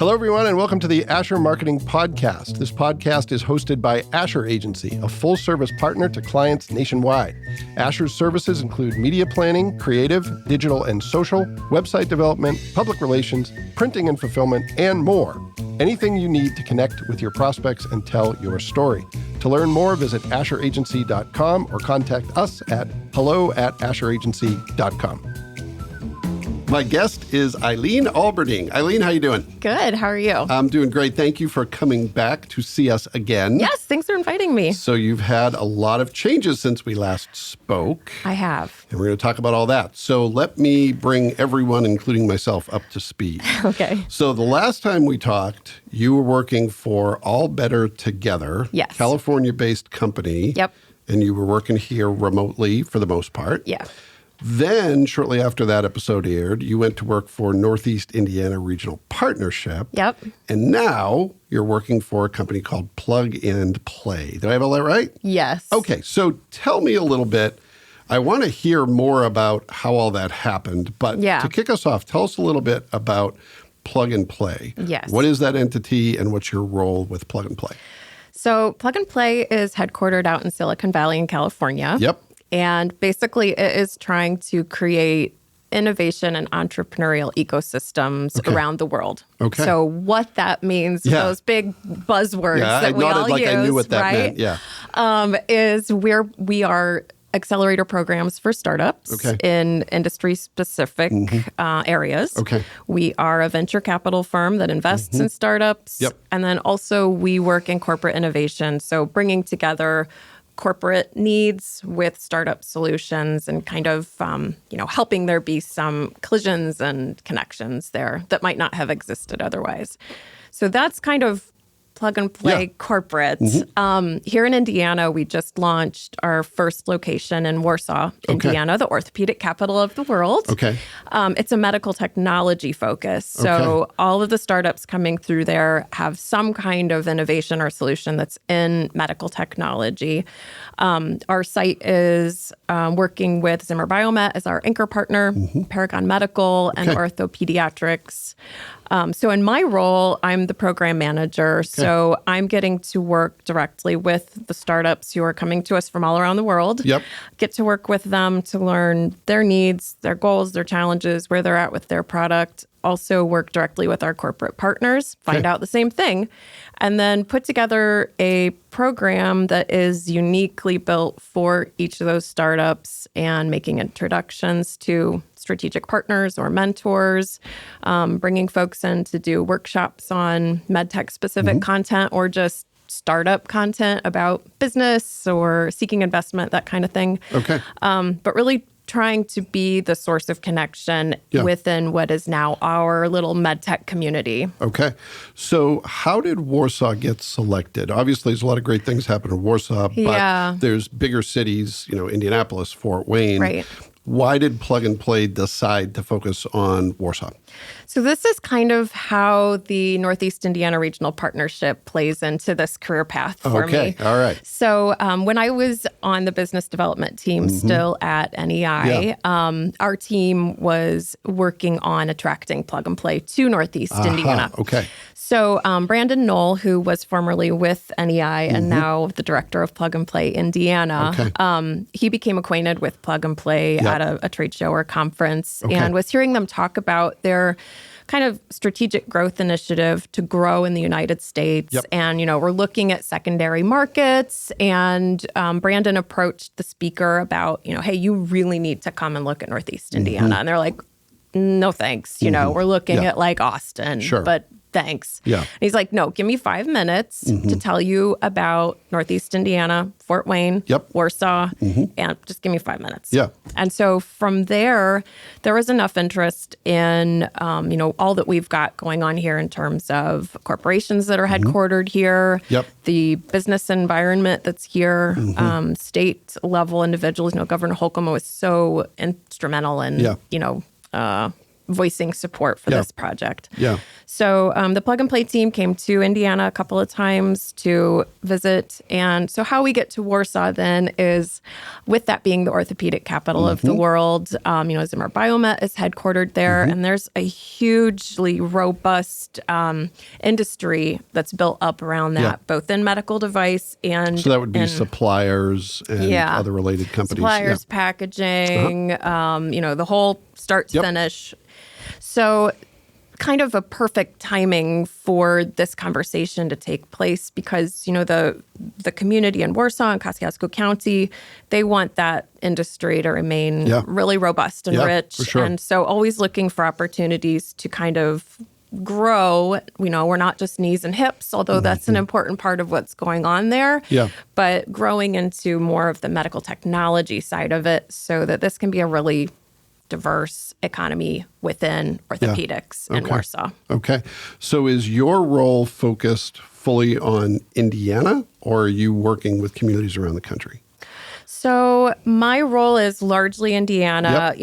Hello, everyone, and welcome to the Asher Marketing Podcast. This podcast is hosted by Asher Agency, a full-service partner to clients nationwide. Asher's services include media planning, creative, digital and social, website development, public relations, printing and fulfillment, and more. Anything you need to connect with your prospects and tell your story. To learn more, visit asheragency.com or contact us at hello@asheragency.com. My guest is Eileen Alberding. Eileen, how you doing? Good. How are you? I'm doing great. Thank you for coming back to see us again. Yes, thanks for inviting me. So you've had a lot of changes since we last spoke. I have. And we're going to talk about all that. So let me bring everyone, including myself, up to speed. Okay. So the last time we talked, you were working for All Better Together, yes, California-based company. Yep. And you were working here remotely for the most part. Yeah. Then, shortly after that episode aired, you went to work for Northeast Indiana Regional Partnership. Yep. And now you're working for a company called Plug and Play. Did I have all that right? Yes. Okay, so tell me a little bit. I want to hear more about how all that happened. But to kick us off, tell us a little bit about Plug and Play. Yes. What is that entity and what's your role with Plug and Play? So Plug and Play is headquartered out in Silicon Valley in California. Yep. And basically, it is trying to create innovation and entrepreneurial ecosystems around the world. Okay. So what that means, those big buzzwords that we all use, I knew what that meant. Yeah. Is we are accelerator programs for startups in industry-specific areas. Okay. We are a venture capital firm that invests in startups. Yep. And then also we work in corporate innovation, so bringing together corporate needs with startup solutions and kind of, helping there be some collisions and connections there that might not have existed otherwise. So that's kind of Plug and Play corporate. Here in Indiana, we just launched our first location in Warsaw, Indiana, the orthopedic capital of the world. Okay. It's a medical technology focus. So all of the startups coming through there have some kind of innovation or solution that's in medical technology. Our site is working with Zimmer Biomet as our anchor partner, Paragon Medical, and Orthopediatrics. So in my role, I'm the program manager. So I'm getting to work directly with the startups who are coming to us from all around the world. Yep. Get to work with them to learn their needs, their goals, their challenges, where they're at with their product. Also work directly with our corporate partners, find out the same thing, and then put together a program that is uniquely built for each of those startups and making introductions to strategic partners or mentors, bringing folks in to do workshops on medtech specific content or just startup content about business or seeking investment, that kind of thing. Okay. But really trying to be the source of connection within what is now our little medtech community. Okay. So how did Warsaw get selected? Obviously, there's a lot of great things happen in Warsaw, but there's bigger cities, Indianapolis, Fort Wayne. Right. Why did Plug and Play decide to focus on Warsaw? So this is kind of how the Northeast Indiana Regional Partnership plays into this career path for me. Okay, all right. So when I was on the business development team still at NEI, our team was working on attracting Plug and Play to Northeast Indiana. Okay. So Brandon Knoll, who was formerly with NEI and now the director of Plug and Play Indiana, he became acquainted with Plug and Play at a trade show or conference and was hearing them talk about their kind of strategic growth initiative to grow in the United States. And, we're looking at secondary markets. And Brandon approached the speaker about, hey, you really need to come and look at Northeast Indiana. And they're like, no, thanks. We're looking at like Austin, but thanks. Yeah. And he's like, no, give me 5 minutes to tell you about Northeast Indiana, Fort Wayne, Warsaw, and just give me 5 minutes. Yeah. And so from there was enough interest in, all that we've got going on here in terms of corporations that are headquartered here, the business environment that's here, state level individuals. Governor Holcomb was so instrumental in, voicing support for this project. Yeah. So the Plug and Play team came to Indiana a couple of times to visit. And so how we get to Warsaw then is, with that being the orthopedic capital of the world, Zimmer Biomet is headquartered there. And there's a hugely robust industry that's built up around that, both in medical device and... So that would be suppliers and other related companies. Suppliers, packaging, the whole start to finish. So kind of a perfect timing for this conversation to take place because, the community in Warsaw and Kosciuszko County, they want that industry to remain really robust and rich. For sure. And so always looking for opportunities to kind of grow. We're not just knees and hips, although that's an important part of what's going on there. Yeah. But growing into more of the medical technology side of it so that this can be a really diverse economy within orthopedics in Warsaw. Okay. So is your role focused fully on Indiana, or are you working with communities around the country? So my role is largely Indiana.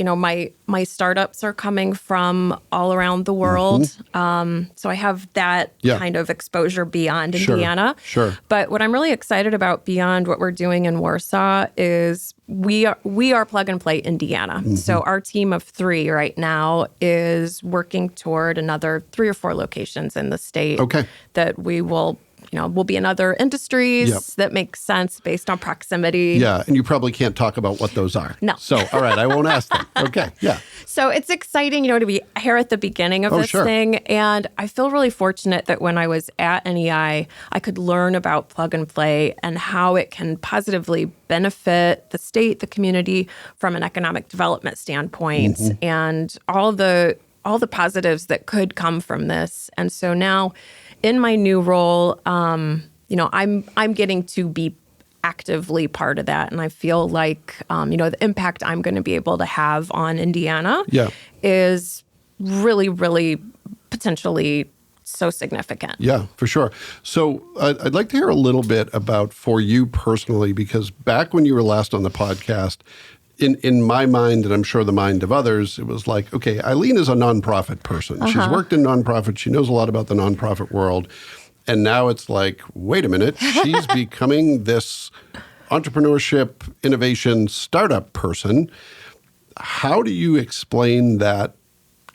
My startups are coming from all around the world. So I have that kind of exposure beyond Indiana. Sure. But what I'm really excited about beyond what we're doing in Warsaw is we are Plug and Play Indiana. So our team of 3 right now is working toward another 3 or 4 locations in the state that we will be in other industries that make sense based on proximity. Yeah, and you probably can't talk about what those are. No. So, all right, I won't ask them. Okay, yeah. So it's exciting, to be here at the beginning of this thing. And I feel really fortunate that when I was at NEI, I could learn about Plug and Play and how it can positively benefit the state, the community from an economic development standpoint, and all the positives that could come from this. And so now, in my new role, I'm getting to be actively part of that, and I feel like the impact I'm going to be able to have on Indiana is really, really potentially so significant. Yeah, for sure. So I'd like to hear a little bit about for you personally, because back when you were last on the podcast, in my mind, and I'm sure the mind of others, it was like, okay, Eileen is a nonprofit person. She's worked in nonprofit. She knows a lot about the nonprofit world. And now it's like, wait a minute, she's becoming this entrepreneurship, innovation, startup person. How do you explain that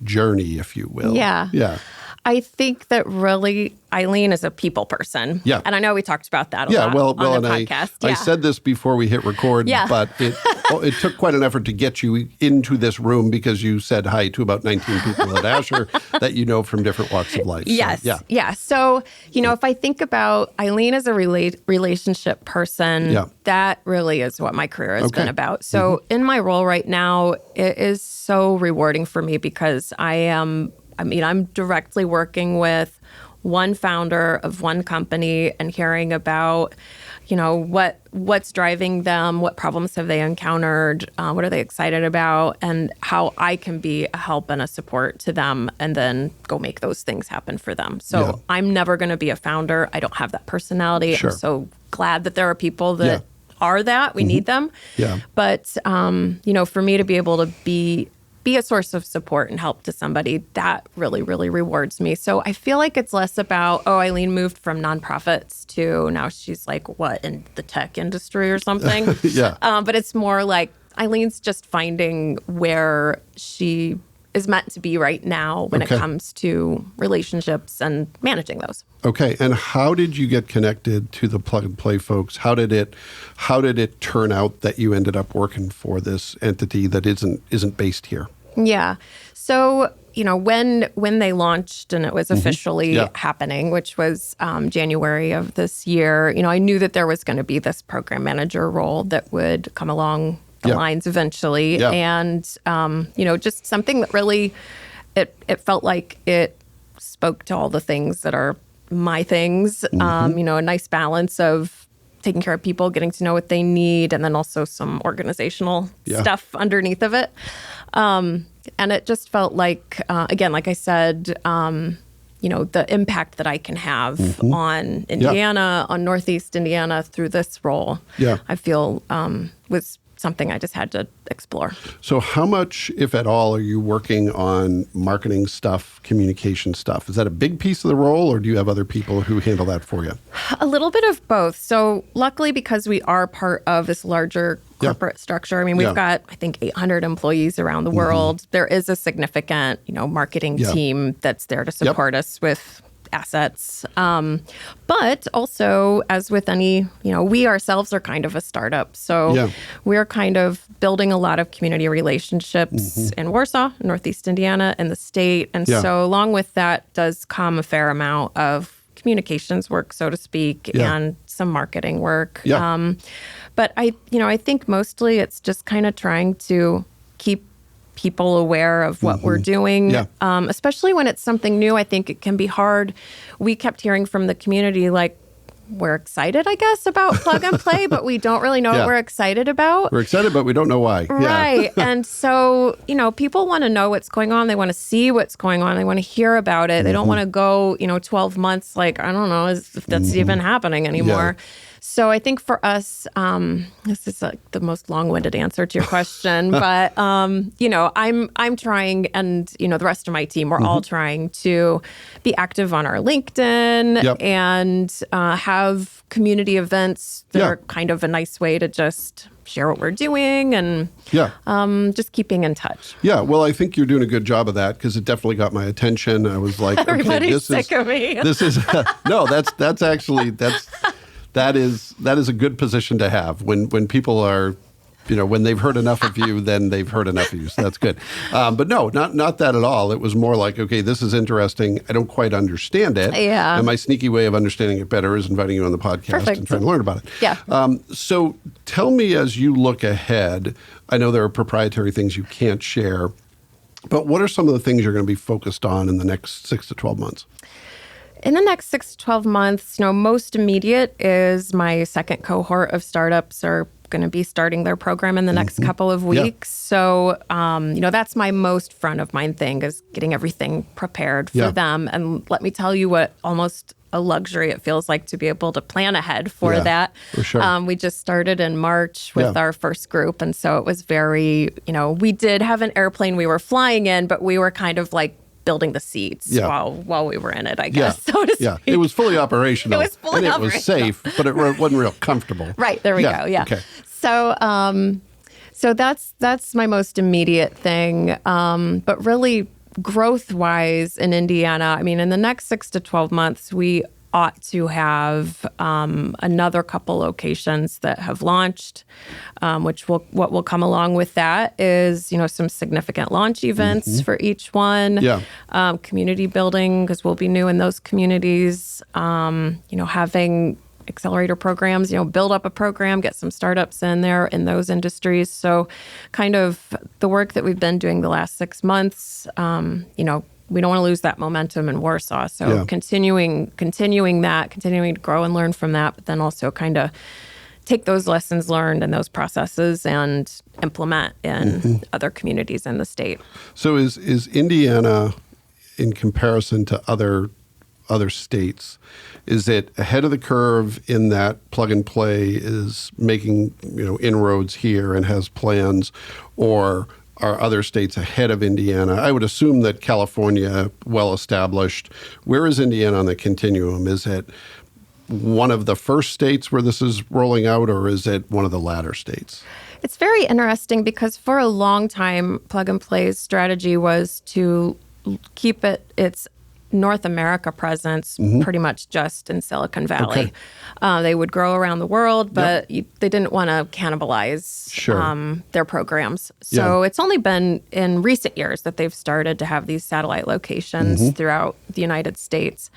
journey, if you will? Yeah. I think that really Eileen is a people person. Yeah. And I know we talked about that a lot on the podcast. I said this before we hit record, but it took quite an effort to get you into this room because you said hi to about 19 people at Asher that you know from different walks of life. Yes. So, So, if I think about Eileen as a relationship person, that really is what my career has been about. So in my role right now, it is so rewarding for me because I'm directly working with one founder of one company and hearing about, what's driving them, what problems have they encountered, what are they excited about, and how I can be a help and a support to them and then go make those things happen for them. So I'm never going to be a founder. I don't have that personality. I'm so glad that there are people that are that. We need them. Yeah. But, for me to be able to be a source of support and help to somebody, that really, really rewards me. So I feel like it's less about, Eileen moved from nonprofits to now she's like, in the tech industry or something? But it's more like Eileen's just finding where she is meant to be right now when it comes to relationships and managing those. Okay. And how did you get connected to the Plug and Play folks? How did it turn out that you ended up working for this entity that isn't based here? Yeah. So, when they launched and it was officially happening, which was January of this year, I knew that there was going to be this program manager role that would come along the lines eventually. And, just something that really, it felt like it spoke to all the things that are my things, a nice balance of taking care of people, getting to know what they need, and then also some organizational stuff underneath of it. And it just felt like, again, like I said, the impact that I can have on Indiana, on Northeast Indiana through this role, I feel was something I just had to explore. So how much, if at all, are you working on marketing stuff, communication stuff? Is that a big piece of the role, or do you have other people who handle that for you? A little bit of both. So luckily, because we are part of this larger corporate structure, I mean, we've got, I think, 800 employees around the world. There is a significant, marketing team that's there to support us with assets. But also, as with any, we ourselves are kind of a startup. So we're kind of building a lot of community relationships in Warsaw, Northeast Indiana, and the state. And so along with that does come a fair amount of communications work, so to speak, and some marketing work. But I think mostly it's just kind of trying to keep people aware of what we're doing, especially when it's something new. I think it can be hard. We kept hearing from the community, like, we're excited, I guess, about Plug and Play, but we don't really know what we're excited about. We're excited, but we don't know why. Right. And so, people want to know what's going on. They want to see what's going on. They want to hear about it. They don't want to go, 12 months, like, I don't know if that's even happening anymore. So I think for us, this is like the most long-winded answer to your question, but I'm trying, and the rest of my team, we're all trying to be active on our LinkedIn and have community events that are kind of a nice way to just share what we're doing and just keepeping in touch. Yeah, well, I think you're doing a good job of that, because it definitely got my attention. I was like, everybody's sick of me. This is no, that's actually that is a good position to have when people are, when they've heard enough of you, then they've heard enough of you. So that's good. But no, not that at all. It was more like, okay, this is interesting. I don't quite understand it. Yeah. And my sneaky way of understanding it better is inviting you on the podcast and trying to learn about it. Yeah. So tell me, as you look ahead, I know there are proprietary things you can't share, but what are some of the things you're going to be focused on in the next 6 to 12 months? In the next 6 to 12 months, most immediate is my second cohort of startups are going to be starting their program in the next couple of weeks. So, that's my most front of mind thing, is getting everything prepared for them. And let me tell you what almost a luxury it feels like to be able to plan ahead for that. For sure. We just started in March with our first group. And so it was very, we did have an airplane we were flying in, but we were kind of like building the seats while we were in it, I guess, so to speak. It was fully operational. It was fully operational. It was safe, but it wasn't real comfortable. Right, there we go, Okay. So that's my most immediate thing. But really, growth-wise in Indiana, I mean, in the next 6 to 12 months, we ought to have another couple locations that have launched, what will come along with that is, some significant launch events for each one, community building, because we'll be new in those communities, having accelerator programs, build up a program, get some startups in there in those industries. So kind of the work that we've been doing the last 6 months, we don't want to lose that momentum in Warsaw. So continuing to grow and learn from that, but then also kind of take those lessons learned and those processes and implement in other communities in the state. So is Indiana, in comparison to other states, is it ahead of the curve in that Plug and Play is making inroads here and has plans, or are other states ahead of Indiana? I would assume that California, well established. Where is Indiana on the continuum? Is it one of the first states where this is rolling out, or is it one of the latter states? It's very interesting, because for a long time, Plug and Play's strategy was to keep its North America presence pretty much just in Silicon Valley. Okay. They would grow around the world, but they didn't want to cannibalize their programs. So it's only been in recent years that they've started to have these satellite locations throughout the United States.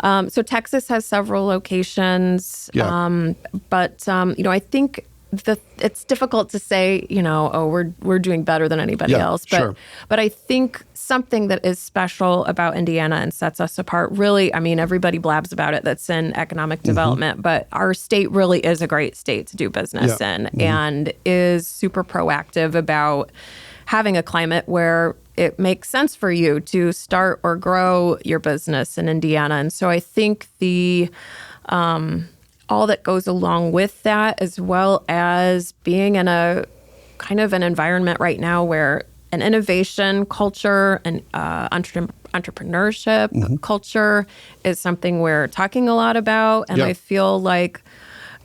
So Texas has several locations, but I think it's difficult to say, we're doing better than anybody else. But I think something that is special about Indiana and sets us apart, really, I mean, everybody blabs about it that's in economic development, but our state really is a great state to do business in and is super proactive about having a climate where it makes sense for you to start or grow your business in Indiana. And so I think all that goes along with that, as well as being in a kind of an environment right now where an innovation culture and entrepreneurship culture is something we're talking a lot about. And I feel like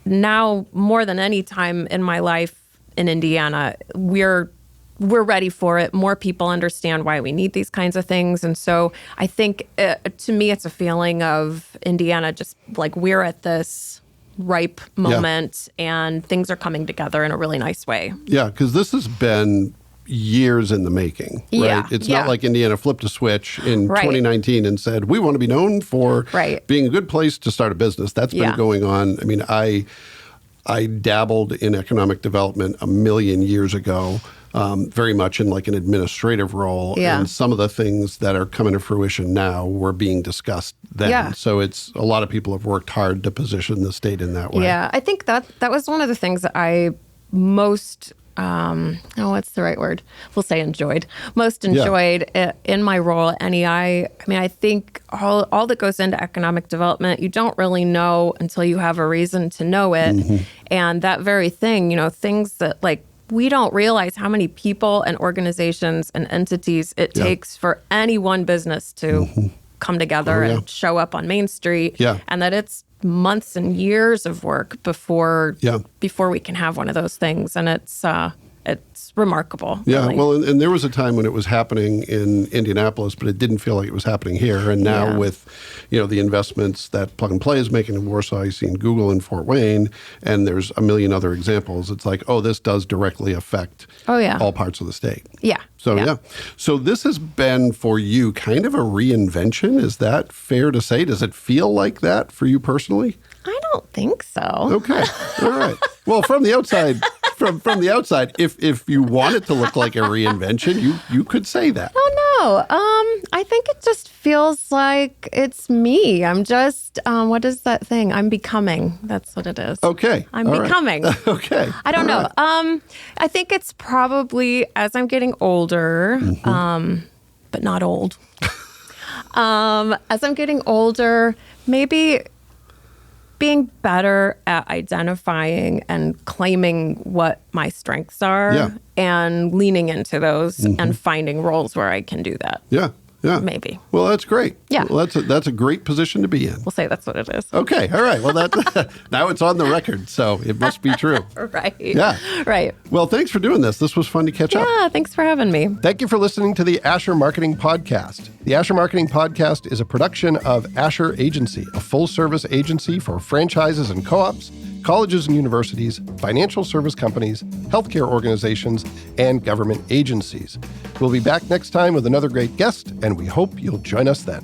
now more than any time in my life in Indiana, we're ready for it. More people understand why we need these kinds of things. And so I think to me, it's a feeling of Indiana, just like we're at this ripe moment and things are coming together in a really nice way. Yeah, because this has been years in the making, right? Yeah, it's not like Indiana flipped a switch in 2019 and said, we want to be known for being a good place to start a business. That's been going on. I mean, I dabbled in economic development a million years ago, very much in like an administrative role. And some of the things that are coming to fruition now were being discussed then. So it's a lot of people have worked hard to position the state in that way. Yeah, I think that was one of the things that I most what's the right word? We'll say enjoyed in my role at NEI. I mean, I think all that goes into economic development, you don't really know until you have a reason to know it. And that very thing, things that like, we don't realize how many people and organizations and entities it takes for any one business to come together and show up on Main Street. And that it's months and years of work before we can have one of those things. And it's remarkable. Yeah, really. well, and there was a time when it was happening in Indianapolis, but it didn't feel like it was happening here. And now with, the investments that Plug and Play is making in Warsaw, you've seen Google in Fort Wayne, and there's a million other examples. It's like, this does directly affect all parts of the state. Yeah. So, So this has been for you kind of a reinvention. Is that fair to say? Does it feel like that for you personally? I don't think so. Okay. All right. Well, from the outside, from the outside, if you want it to look like a reinvention, you could say that. Oh, no. I think it just feels like it's me. I'm just, what is that thing? I'm becoming. That's what it is. Okay. I'm becoming. Okay. I don't know. I think it's probably as I'm getting older, but not old. As I'm getting older, maybe being better at identifying and claiming what my strengths are and leaning into those and finding roles where I can do that. Yeah. Maybe. Well, that's great. Yeah. Well, that's a great position to be in. We'll say that's what it is. Okay. All right. Well, now it's on the record, so it must be true. Right. Yeah. Right. Well, thanks for doing this. This was fun to catch up. Yeah, thanks for having me. Thank you for listening to the Asher Marketing Podcast. The Asher Marketing Podcast is a production of Asher Agency, a full-service agency for franchises and co-ops, colleges and universities, financial service companies, healthcare organizations, and government agencies. We'll be back next time with another great guest, and we hope you'll join us then.